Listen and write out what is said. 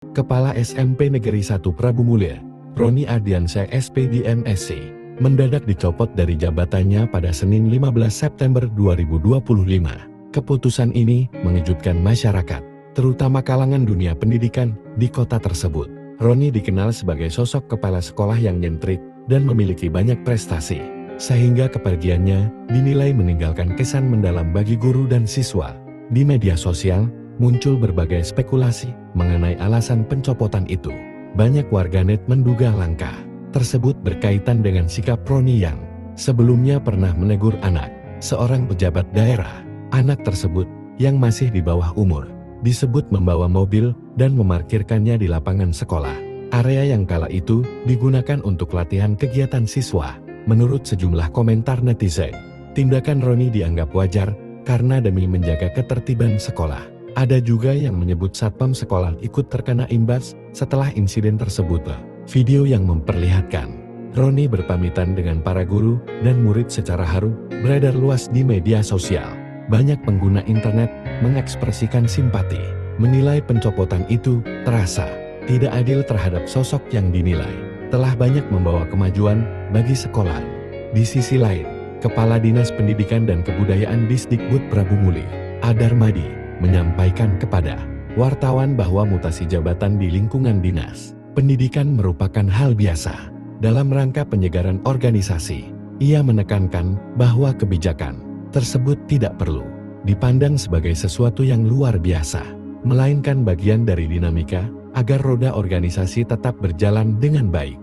Kepala SMP Negeri 1 Prabu Mulya, Roni Ardiansyah SPD MSc, mendadak dicopot dari jabatannya pada Senin 15 September 2025. Keputusan ini mengejutkan masyarakat, terutama kalangan dunia pendidikan di kota tersebut. Roni dikenal sebagai sosok kepala sekolah yang nyentrik dan memiliki banyak prestasi, sehingga kepergiannya dinilai meninggalkan kesan mendalam bagi guru dan siswa. Di media sosial, muncul berbagai spekulasi mengenai alasan pencopotan itu. Banyak warganet menduga langkah tersebut berkaitan dengan sikap Roni yang sebelumnya pernah menegur anak seorang pejabat daerah. Anak tersebut, yang masih di bawah umur, disebut membawa mobil dan memarkirkannya di lapangan sekolah. Area yang kala itu digunakan untuk latihan kegiatan siswa. Menurut sejumlah komentar netizen, tindakan Roni dianggap wajar karena demi menjaga ketertiban sekolah. Ada juga yang menyebut satpam sekolah ikut terkena imbas setelah insiden tersebut. Video yang memperlihatkan Roni berpamitan dengan para guru dan murid secara haru beredar luas di media sosial. Banyak pengguna internet mengekspresikan simpati, menilai pencopotan itu terasa tidak adil terhadap sosok yang dinilai telah banyak membawa kemajuan bagi sekolah. Di sisi lain, Kepala Dinas Pendidikan dan Kebudayaan Disdikbud Prabu Mulya, Adarmadi, menyampaikan kepada wartawan bahwa mutasi jabatan di lingkungan dinas pendidikan merupakan hal biasa dalam rangka penyegaran organisasi. Ia menekankan bahwa kebijakan tersebut tidak perlu dipandang sebagai sesuatu yang luar biasa, melainkan bagian dari dinamika agar roda organisasi tetap berjalan dengan baik.